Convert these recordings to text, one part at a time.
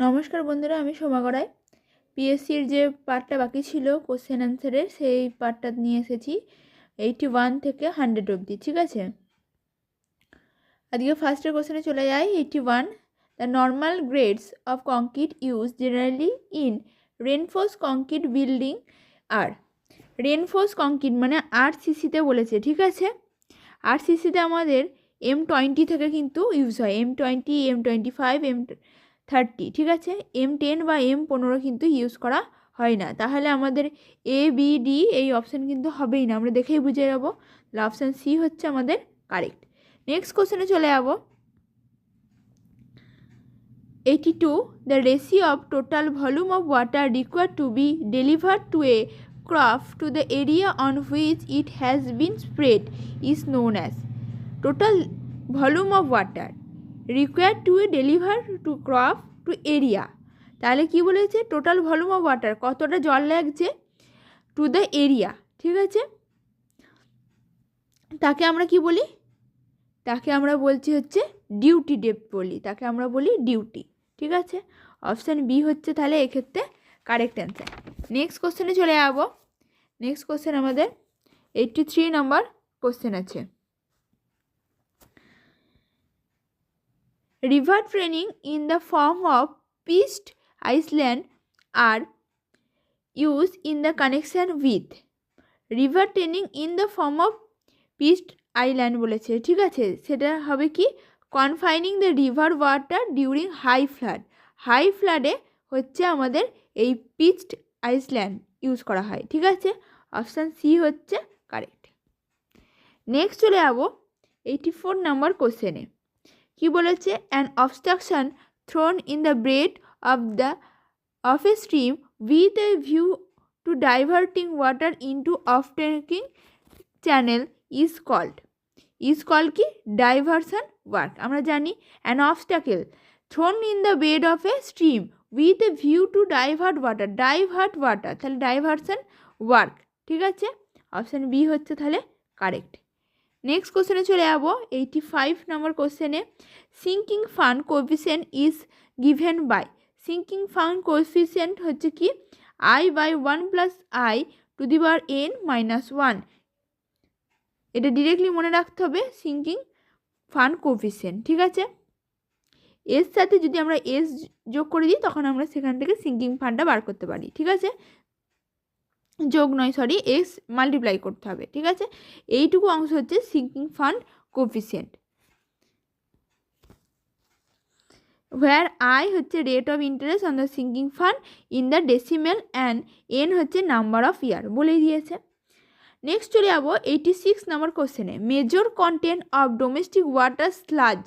নমস্কার বন্ধুরা, আমি সোমা গড়াই। পিএসসির যে পার্টটা বাকি ছিল কোশ্চেন অ্যান্সারের, সেই পার্টটা নিয়ে এসেছি 81 থেকে 100 অবধি। ঠিক আছে, আজকে ফার্স্টের কোশ্চেনে চলে যাই। 81, the normal grades of concrete use generally in reinforce concrete building আর রেনফোর্স কংক্রিট মানে আরসিসিতে বলেছে। ঠিক আছে, আরসিসিতে আমাদের M20 থেকে কিন্তু ইউজ হয়, M20, M25, M30। ঠিক আছে, M10 বা M15 কিন্তু ইউজ করা হয় না। তাহলে আমাদের ABD এই অপশান কিন্তু হবেই না, আমরা দেখেই বুঝে যাবো। অপশান সি হচ্ছে আমাদের কারেক্ট। নেক্সট কোশ্চেনে চলে যাব। 82, the ratio of total volume of water required to B delivered two A crop to the area on which it has been spread is known as total volume of water required to deliver to crop to area। তাহলে কি বলেছে, total volume of water, কতটা জল লাগছে to the area. ঠিক আছে, তাকে আমরা কি বলি, তাকে আমরা বলছি হচ্ছে ডিউটি ডেপথ বলি, তাকে আমরা বলি ডিউটি। ঠিক আছে, অপশান বি হচ্ছে তাহলে এক্ষেত্রে কারেক্ট অ্যান্সার। নেক্সট কোশ্চেনে চলে যাব। নেক্সট কোশ্চেন আমাদের 83 নম্বর কোশ্চেন আছে। River training in the form of pitched island are use in the connection with. River training in the form of pitched island বলেছে। ঠিক আছে, সেটা হবে কি, confining the river water during high flood. High ফ্লাডে হচ্ছে আমাদের এই পিচড আইল্যান্ড ইউজ করা হয়। ঠিক আছে, অপশান সি হচ্ছে কারেক্ট। নেক্সট চলে যাব 84 নম্বর কোশ্চেনে। কি বলেছে, an obstruction thrown in the bed of a stream with a view to diverting water into offtaking channel is called কি, ডাইভারশন ওয়ার্ক। আমরা জানি an obstacle thrown in the bed of a stream with a view to divert water, তাহলে diversion work. ঠিক আছে, option B হচ্ছে তাহলে correct. Next কোশ্চেনে চলে যাব 85 নম্বর কোশ্চেনে। Sinking fund coefficient is given by. Sinking fund coefficient হচ্ছে কি, I/1 + I to the power n-1। এটা ডিরেক্টলি মনে রাখতে হবে, সিঙ্কিং ফান্ড কোএফিসিয়েন্ট। ঠিক আছে, এর সাথে যদি আমরা এস যোগ করে দিই তখন আমরা সেখান থেকে সিঙ্কিং ফান্ডটা বার করতে পারি। ঠিক আছে, যোগ নয়, সরি, এক্স মাল্টিপ্লাই করতে হবে। ঠিক আছে, এইটুকু অংশ হচ্ছে sinking fund coefficient, where I হচ্ছে rate of interest on the sinking fund in the decimal and N হচ্ছে নাম্বার অফ ইয়ার, বলেই দিয়েছে। নেক্সট চলে যাবো 86 নম্বর কোশ্চেনে। Major content of domestic water sludge.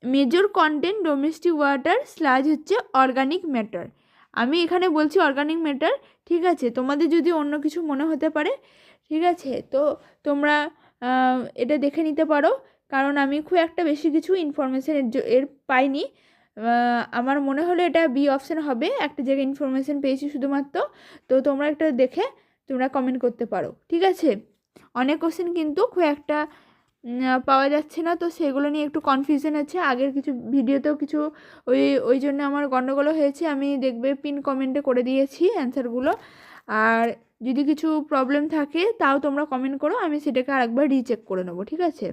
Major content domestic water sludge হচ্ছে organic matter. আমি এখানে বলছি অর্গানিক ম্যাটার। ঠিক আছে, তোমাদের যদি অন্য কিছু মনে হতে পারে, ঠিক আছে, তো তোমরা এটা দেখে নিতে পারো, কারণ আমি খুব একটা বেশি কিছু ইনফরমেশান এর পাইনি। আমার মনে হলো এটা বি অপশান হবে, একটা জায়গায় ইনফরমেশান পেয়েছি শুধুমাত্র। তো তোমরা একটা দেখে তোমরা কমেন্ট করতে পারো। ঠিক আছে, অনেক কোশ্চেন কিন্তু খুব একটা পাওয়া যাচ্ছে না, তো সেগুলো নিয়ে একটু কনফিউশন আছে। আগের কিছু ভিডিওতেও কিছু ওই জন্য আমার গণ্ডগোলও হয়েছে। আমি দেখবে পিন কমেন্টে করে দিয়েছি অ্যান্সারগুলো, আর যদি কিছু প্রবলেম থাকে তাও তোমরা কমেন্ট করো, আমি সেটাকে আরেকবার রিচেক করে নেবো। ঠিক আছে,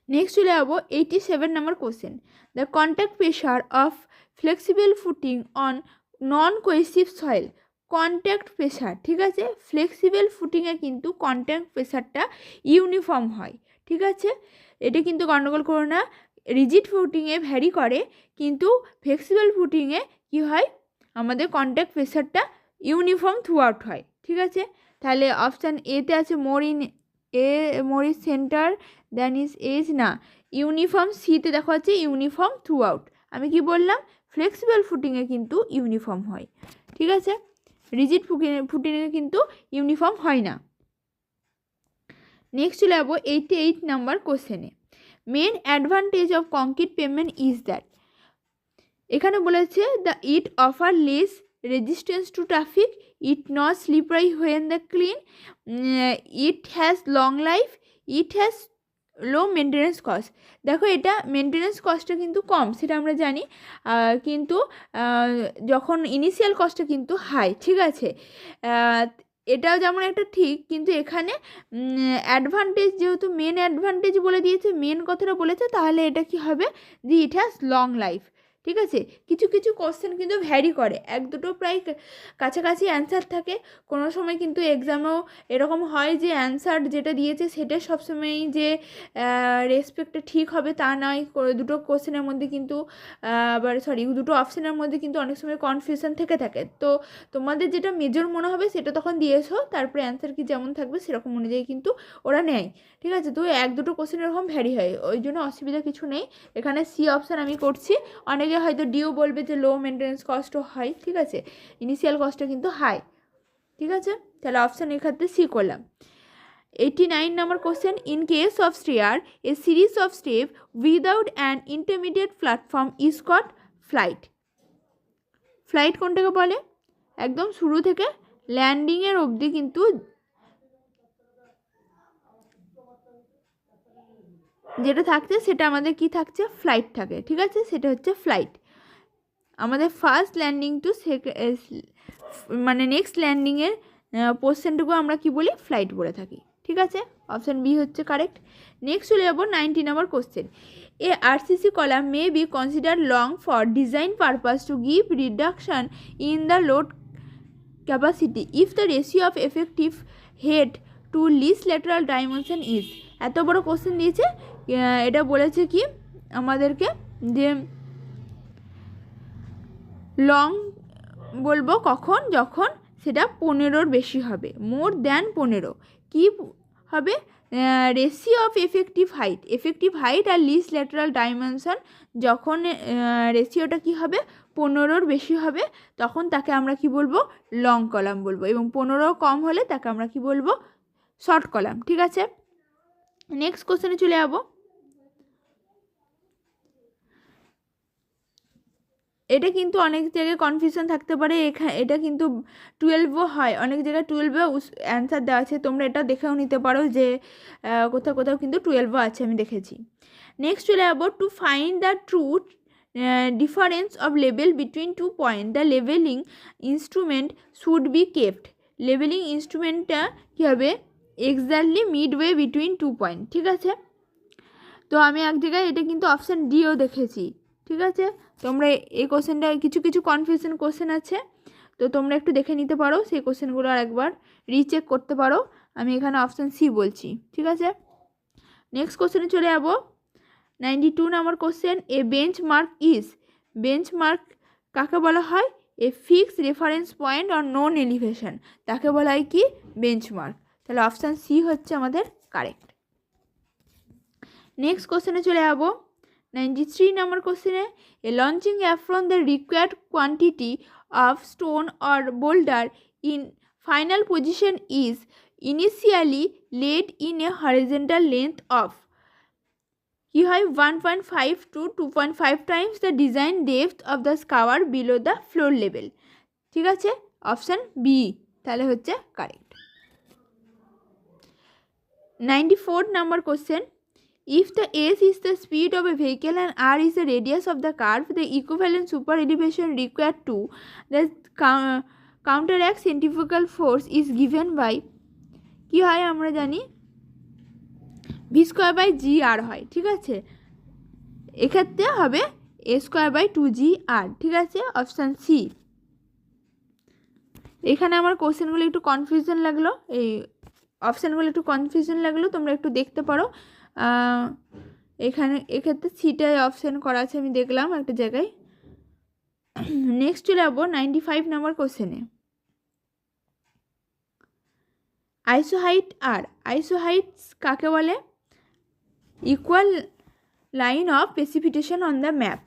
নেক্সট চলে যাবো 87 নম্বর question. The contact pressure of flexible footing on non cohesive soil. Contact pressure, ঠিক আছে, ফ্লেক্সিবল ফুটিংয়ে কিন্তু কন্ট্যাক্ট প্রেশারটা ইউনিফর্ম হয়। ঠিক আছে, এটা কিন্তু গণ্ডগোল করো না। রিজিড ফুটিংয়ে ভ্যারি করে, কিন্তু ফ্লেক্সিবল ফুটিংয়ে কী হয়, আমাদের কন্ট্যাক্ট প্রেশারটা ইউনিফর্ম থ্রু আউট হয়। ঠিক আছে, তাহলে অপশান এতে আছে more is centre than is edge, না, ইউনিফর্ম। সিতে দেখা যাচ্ছে ইউনিফর্ম থ্রু আউট। আমি কি বললাম, ফ্লেক্সিবল ফুটিংয়ে কিন্তু ইউনিফর্ম হয়। ঠিক আছে, রিজিড ফুটিংয়ে কিন্তু ইউনিফর্ম হয় না। নেক্সট চলে যাবো 88 নাম্বার কোশ্চেনে। Main advantage of concrete pavement is that. এখানে বলেছে the it offer less resistance to traffic, it not slippery when the clean, it has long life, it has low maintenance cost. দেখো এটা maintenance কস্টটা কিন্তু কম, সেটা আমরা জানি, কিন্তু যখন ইনিশিয়াল কস্টটা কিন্তু হাই, ঠিক আছে। এটাও যেমন একটা ঠিক, কিন্তু এখানে অ্যাডভান্টেজ, যেহেতু মেন অ্যাডভান্টেজ বলে দিয়েছে, মেন কথাটা বলেছে, তাহলে এটা কি হবে, যে ইট হ্যাজ লং লাইফ, ঠিক আছে। কিছু কিছু কোশ্চেন কিন্তু ভ্যারি করে, এক দুটো প্রায় কাছাকাছি অ্যান্সার থাকে। কোনো সময় কিন্তু এক্সামেও এরকম হয় যে অ্যান্সার যেটা দিয়েছে সেটা সবসময়ই যে রেসপেক্টে ঠিক হবে তা নয়, দুটো কোশ্চেনের মধ্যে কিন্তু আবার দুটো অপশানের মধ্যে কিন্তু অনেক সময় কনফিউশন থেকে থাকে। তো তোমাদের যেটা মেজর মনে হবে সেটা তখন দিয়েছো, তারপরে অ্যান্সার কি যেমন থাকবে সেরকম অনুযায়ী কিন্তু ওরা নেয়, ঠিক আছে। তো এক দুটো কোশ্চেন এরকম ভ্যারি হয়, ওই জন্য অসুবিধা কিছু নেই। এখানে সি অপশান আমি করছি। অনেকে হয়তো ডিও বলবে যে লো মেনটেন্যান্স কস্টও হয়, ঠিক আছে, ইনিশিয়াল কস্টটা কিন্তু হাই, ঠিক আছে। তাহলে অপশান এক্ষেত্রে সি করলাম। 89 number question. In case of shear, a series of steps without an intermediate platform is called flight. Flight কোনটাকে বলে, একদম শুরু থেকে ল্যান্ডিংয়ের অবধি কিন্তু যেটা থাকছে সেটা আমাদের কি থাকছে, ফ্লাইট থাকে, ঠিক আছে, সেটা হচ্ছে ফ্লাইট। আমাদের ফার্স্ট ল্যান্ডিং টু মানে নেক্সট ল্যান্ডিংয়ের পোর্শনটুকু আমরা কি বলি, ফ্লাইট বলে থাকি, ঠিক আছে। অপশান বি হচ্ছে কারেক্ট। নেক্সট চলে যাবো 90 নম্বর question. A RCC column may be consider long for design purpose to give reduction in the load capacity if the ratio of effective head to least lateral dimension is. এত বড় question দিয়েছে, এটা বলেছে কি আমাদেরকে, যে লং বলবো কখন, যখন সেটা 15-র বেশি হবে, মোর দ্যান 15। কি হবে, রেশিও অফ এফেক্টিভ হাইট আর লিস্ট ল্যাটারাল ডাইমেনশন, যখন রেশিওটা কি হবে, 15-র বেশি হবে, তখন তাকে আমরা কি বলবো, লং কলাম বলবো, এবং 15 কম হলে তাকে আমরা কি বলবো, শর্ট কলাম, ঠিক আছে। নেক্সট কোশ্চেনে চলে যাবো। এটা কিন্তু অনেক জায়গায় কনফিউশন থাকতে পারে, এটা কিন্তু 12ও হয়, অনেক জায়গায় 12এও অ্যান্সার দেওয়া আছে, তোমরা এটা দেখেও নিতে পারো যে কোথাও কোথাও কিন্তু 12ও আছে, আমি দেখেছি। নেক্সট চলে যাবো, to find the true difference of level between 2 point the levelling instrument should be kept. Levelling ইনস্ট্রুমেন্টটা কী হবে, এক্স্যাক্টলি মিডওয়ে বিটুইন 2 পয়েন্ট, ঠিক আছে। তো আমি এক জায়গায় এটা কিন্তু অপশান ডিও দেখেছি, ঠিক আছে। তোমরা এই কোশ্চেনটা কিছু কিছু কনফিউশন কোশ্চেন আছে, তো তোমরা একটু দেখে নিতে পারো, সেই কোশ্চেনগুলো আর একবার রিচেক করতে পারো। আমি এখানে অপশান সি বলছি, ঠিক আছে। নেক্সট কোশ্চেনে চলে যাবো। 92 নম্বর question. A benchmark is, benchmark কাকে বলা হয়, a fix reference point or known elevation, তাকে বলা হয় কি, বেঞ্চমার্ক। তাহলে অপশান সি হচ্ছে আমাদের কারেক্ট। নেক্সট কোশ্চেনে চলে যাবো। 93 নম্বর কোশ্চেনে, a launching apron the required quantity of stone or boulder in final position is initially laid in a horizontal length of, কি হয়, 1.5 to 2.5 times the design depth of the scour below the floor level, ঠিক আছে। Option B তাহলে হচ্ছে correct. 94 নম্বর question. If the s is the speed of a vehicle and r is the radius of the curve, the equivalent super elevation required to the counteract centrifugal force is given by, কি হয় আমরা জানি, v²/gr হয়, ঠিক আছে। এক্ষেত্রে হবে a²/2gr, ঠিক আছে। Option C. এখানে আমার কোশ্চেনগুলো একটু কনফিউশন লাগলো, এই অপশানগুলো একটু কনফিউশন লাগলো, তোমরা একটু দেখতে পারো। এখানে এক্ষেত্রে সিটাই অপশান করা আছে, আমি দেখলাম একটা জায়গায়। নেক্সট চলে যাবো 95 নম্বর কোশ্চেনে। আইসোহাইট আর, আইসোহাইটস কাকে বলে, equal line of precipitation on the map,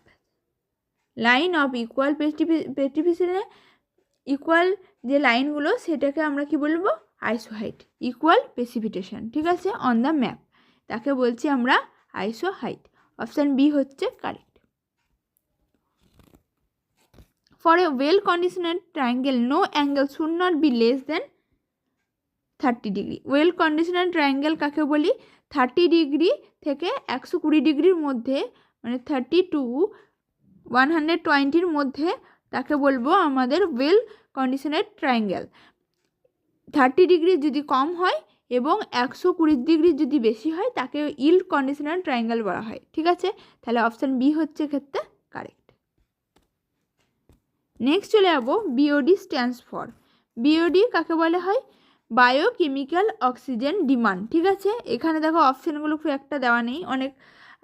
line of equal প্রেসিপিটেশনে ইকুয়াল যে লাইনগুলো সেটাকে আমরা কি বলবো, আইসোহাইট, ইকুয়াল প্রেসিপিটেশন, ঠিক আছে, অন দ্য ম্যাপ, তাকে বলছি আমরা আইসোহাইট। অপশান বি হচ্ছে correct. For a well conditioner triangle no angle should not be less than 30 degree. Well conditional triangle কাকে বলি? 30 ডিগ্রি থেকে 120 ডিগ্রির মধ্যে, মানে 30 to 120-র মধ্যে তাকে বলবো আমাদের ওয়েল কন্ডিশনাল ট্রায়াঙ্গেল। 30 ডিগ্রি যদি কম হয় এবং 120 ডিগ্রি যদি বেশি হয় তাকে ইল কন্ডিশনাল ট্রায়াঙ্গেল বলা হয়। ঠিক আছে, তাহলে অপশান বি হচ্ছে ক্ষেত্রে কারেক্ট। নেক্সট চলে যাবো বিওডি স্ট্যান্ডস ফর। বিওডি কাকে বলা হয়? Biochemical oxygen demand. ঠিক আছে, এখানে দেখো অপশানগুলো খুব একটা দেওয়া নেই, অনেক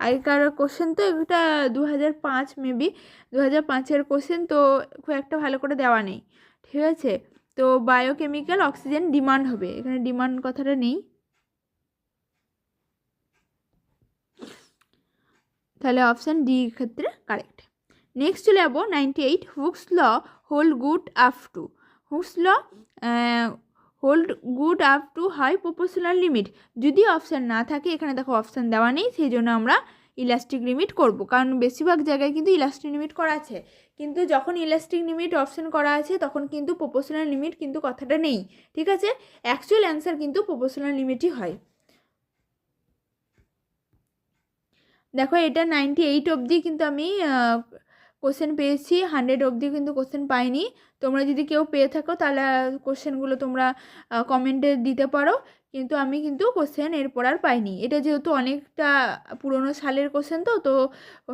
আগেকার কোশ্চেন তো, এটা 2005 মেবি 2005-এর কোশ্চেন, তো খুব একটা ভালো করে দেওয়া নেই। ঠিক আছে, তো বায়োকেমিক্যাল অক্সিজেন ডিমান্ড হবে, এখানে ডিমান্ড কথাটা নেই, তাহলে অপশান ডি ক্ষেত্রে কারেক্ট। নেক্সট চলে যাবো 98 Hooke's law hold good up to. Hooke's law hold good up to high proportional limit. যদি অপশান না থাকে, এখানে দেখো অপশান দেওয়া নেই, সেই জন্য আমরা ইলাস্টিক লিমিট করব, কারণ বেশিরভাগ জায়গায় কিন্তু ইলাস্টিক লিমিট করা আছে, কিন্তু যখন ইলাস্টিক লিমিট অপশান করা আছে তখন কিন্তু প্রপোর্শনাল লিমিট কিন্তু কথাটা নেই। ঠিক আছে, অ্যাকচুয়াল অ্যান্সার কিন্তু প্রপোর্শনাল লিমিটই হয়। দেখো এটা 98 অবধি কিন্তু আমি কোশ্চেন পেয়েছি, 100 অবধি কিন্তু কোশ্চেন পাইনি। তোমরা যদি কেউ পেয়ে থাকো তাহলে কোশ্চেনগুলো তোমরা কমেন্টে দিতে পারো, কিন্তু আমি কিন্তু কোশ্চেন এরপর আর পাইনি। এটা যেহেতু অনেকটা পুরনো সালের কোশ্চেন, তো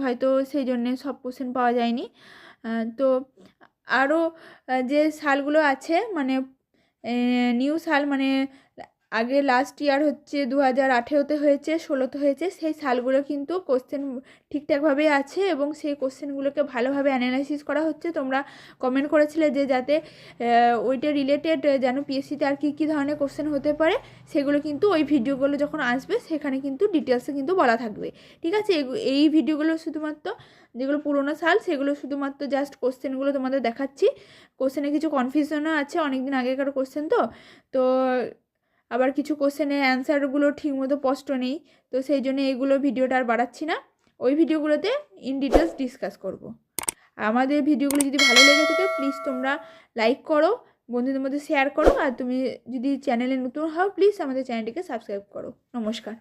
হয়তো সেই জন্যে সব কোশ্চেন পাওয়া যায়নি। তো আরও যে সালগুলো আছে, মানে নিউ সাল, মানে আগে লাস্ট ইয়ার হচ্ছে 2018-তে হয়েছে, 2016-তে হয়েছে, সেই সালগুলো কিন্তু কোশ্চেন ঠিকঠাকভাবে আছে এবং সেই কোশ্চেনগুলোকে ভালোভাবে অ্যানালাইসিস করা হচ্ছে। তোমরা কমেন্ট করেছিলে যে যাতে ওইটা রিলেটেড যেন পিএসসিতে আর কী ধরনের কোশ্চেন হতে পারে, সেগুলো কিন্তু ওই ভিডিওগুলো যখন আসবে সেখানে কিন্তু ডিটেলসে কিন্তু বলা থাকবে। ঠিক আছে, এই ভিডিওগুলো শুধুমাত্র যেগুলো পুরোনো সাল সেগুলো শুধুমাত্র জাস্ট কোশ্চেনগুলো তোমাদের দেখাচ্ছি। কোশ্চেনে কিছু কনফিউশনও আছে, অনেক দিন আগেকার কোশ্চেন, তো আবার কিছু কোশ্চেনের অ্যান্সারগুলো ঠিকমতো স্পষ্ট নেই, তো সেই জন্য এইগুলো ভিডিওটা আর বাড়াচ্ছি না, ওই ভিডিওগুলোতে ইন ডিটেলস ডিসকাস করব। আমাদের ভিডিওগুলো যদি ভালো লেগে থাকে প্লিজ তোমরা লাইক করো, বন্ধুদের মধ্যে শেয়ার করো, আর তুমি যদি চ্যানেলে নতুন হও প্লিজ আমাদের চ্যানেলটিকে সাবস্ক্রাইব করো। নমস্কার।